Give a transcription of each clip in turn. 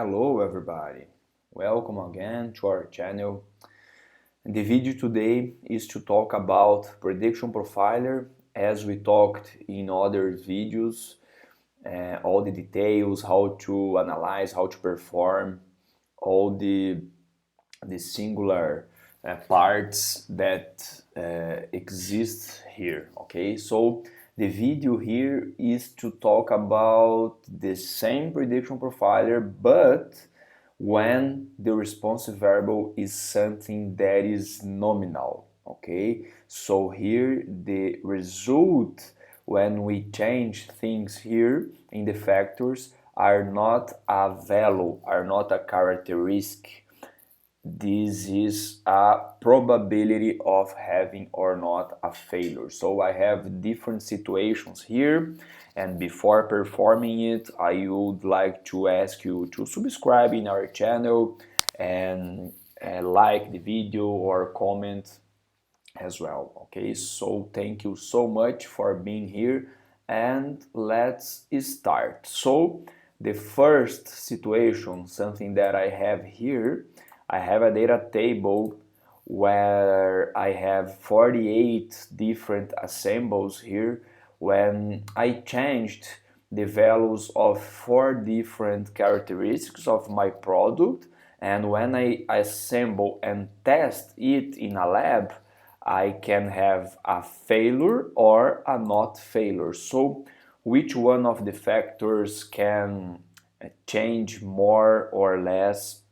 Hello everybody, welcome again to our channel. The video today is to talk about prediction profiler as we talked in other videos, all the details, how to analyze, how to perform, all the singular parts that exist here, okay? So the video here is to talk about the same prediction profiler, but when the responsive variable is something that is nominal, okay? So here the result when we change things here in the factors are not a value, are not a characteristic. This is a probability of having or not a failure. So I have different situations here, and before performing it, I would like to ask you to subscribe in our channel and like the video or comment as well. Okay, so thank you so much for being here, and let's start. So the first situation, something that I have here, I have a data table where I have 48 different assembles here. When I changed the values of 4 different characteristics of my product, and when I assemble and test it in a lab, I can have a failure or a not failure. So which one of the factors can change more or less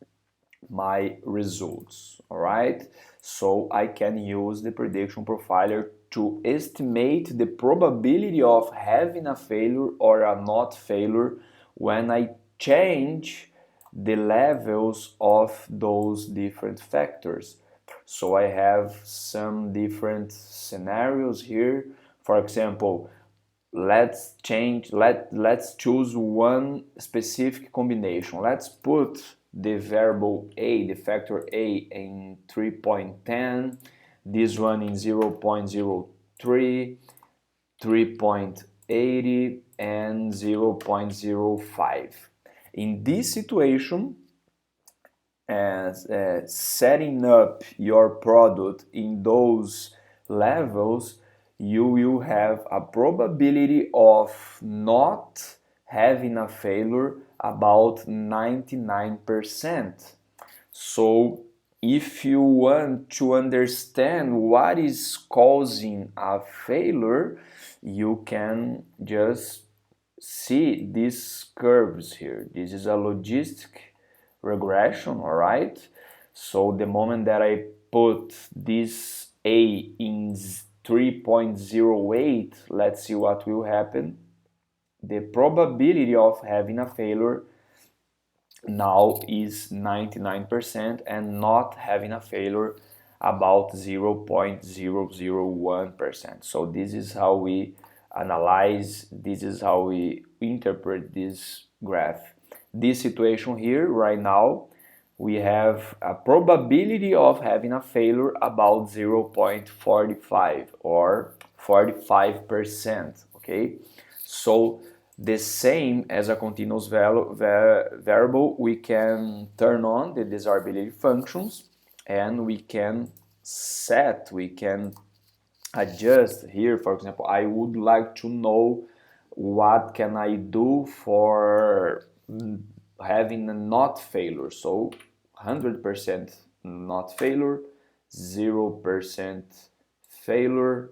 my results? All right, so I can use the prediction profiler to estimate the probability of having a failure or a not failure when I change the levels of those different factors. So I have some different scenarios here. For example, let's choose one specific combination. Let's put the variable a, the factor a, in 3.10, this one in 0.03, 3.80, and 0.05. In this situation, as setting up your product in those levels, you will have a probability of not having a failure about 99%. So if you want to understand what is causing a failure, you can just see these curves here. This is a logistic regression, all right? So the moment that I put this A in 3.08, let's see what will happen. The probability of having a failure now is 99% and not having a failure about 0.001%. So this is how we analyze, this is how we interpret this graph. This situation here right now, we have a probability of having a failure about 0.45 or 45%, okay? So the same as a continuous variable, we can turn on the desirability functions and we can adjust here. For example, I would like to know what can I do for having a not failure. So 100% not failure, 0% failure,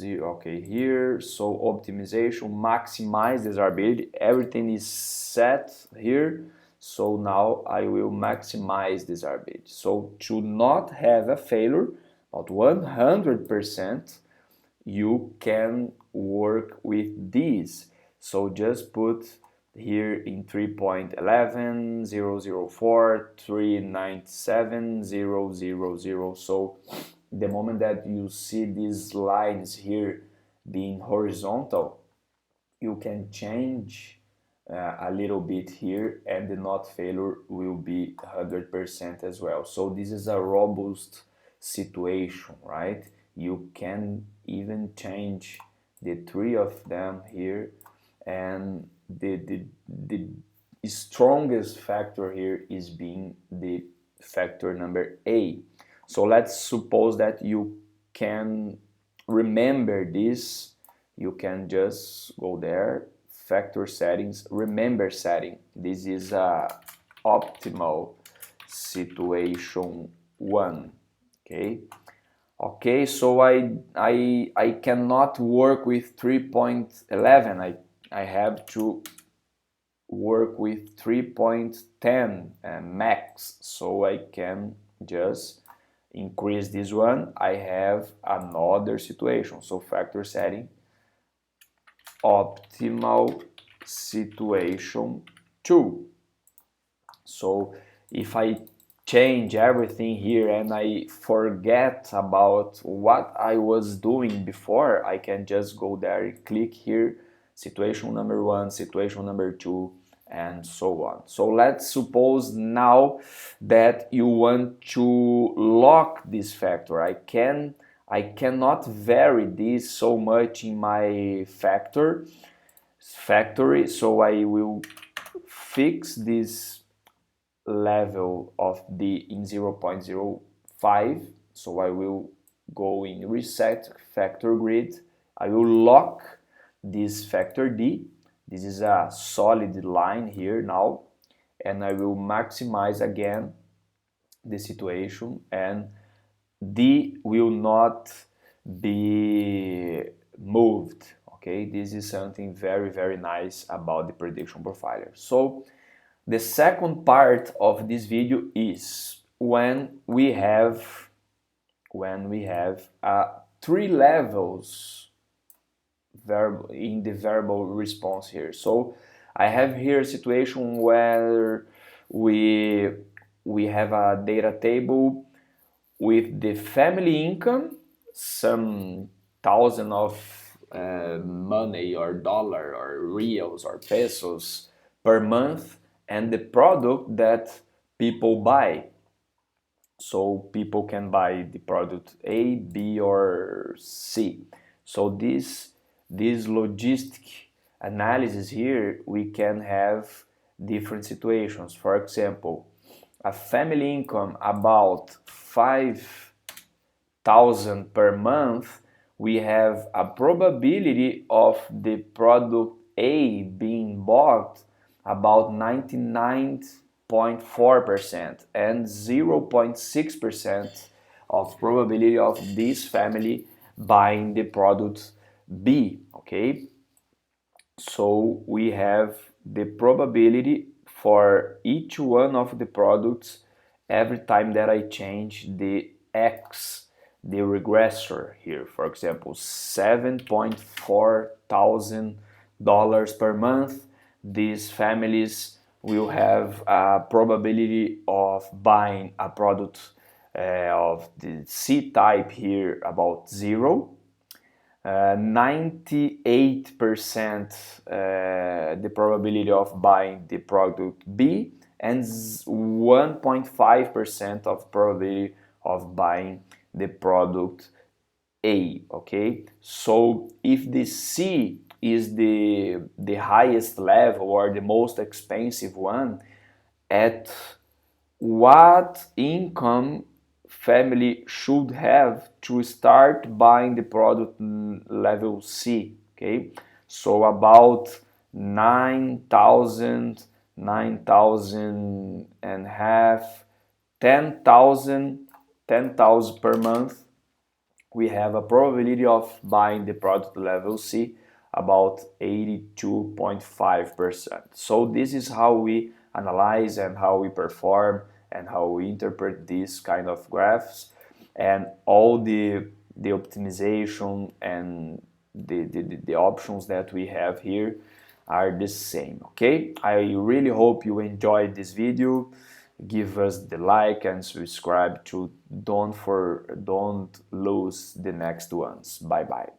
okay, here. So optimization, maximize desirability, everything is set here. So now I will maximize desirability. So to not have a failure, about 100%, you can work with these. So just put here in 3.11, 004, 397, 000. So the moment that you see these lines here being horizontal, you can change a little bit here and the not failure will be 100% as well. So this is a robust situation, right? You can even change the three of them here, and the strongest factor here is being the factor number A. So let's suppose that you can remember this. You can just go there, factor settings, remember setting. This is a optimal situation 1. Okay, so I cannot work with 3.11. I have to work with 3.10 max, so I can just increase this one. I have another situation, so factor setting optimal situation 2. So if I change everything here and I forget about what I was doing before, I can just go there, click here, situation number 1, situation number 2, and so on. So let's suppose now that you want to lock this factor. I cannot vary this so much in my factory, so I will fix this level of D in 0.05. So I will go in reset factor grid. I will lock this factor D. This is a solid line here now, and I will maximize again the situation, and D will not be moved. Okay, this is something very, very nice about the prediction profiler. So the second part of this video is when we have 3 levels in the variable response here. So I have here a situation where we have a data table with the family income, some thousand of money or dollar or reals or pesos per month, and the product that people buy. So people can buy the product A, B, or C. So this logistic analysis here, we can have different situations. For example, a family income about 5,000 per month, we have a probability of the product A being bought about 99.4% and 0.6% of probability of this family buying the product B. Okay, so we have the probability for each one of the products every time that I change the X, the regressor here. For example, $7.4 thousand per month. These families will have a probability of buying a product of the C type here about 0. 98% the probability of buying the product B, and 1.5% of probability of buying the product A. Okay, so if the C is the highest level or the most expensive one, at what income family should have to start buying the product level C? Okay, so about 9,000 and half, 10,000 per month, we have a probability of buying the product level C about 82.5%. So this is how we analyze and how we perform and how we interpret these kind of graphs, and all the optimization and the options that we have here are the same. Okay, I really hope you enjoyed this video. Give us the like and subscribe to don't lose the next ones. Bye bye.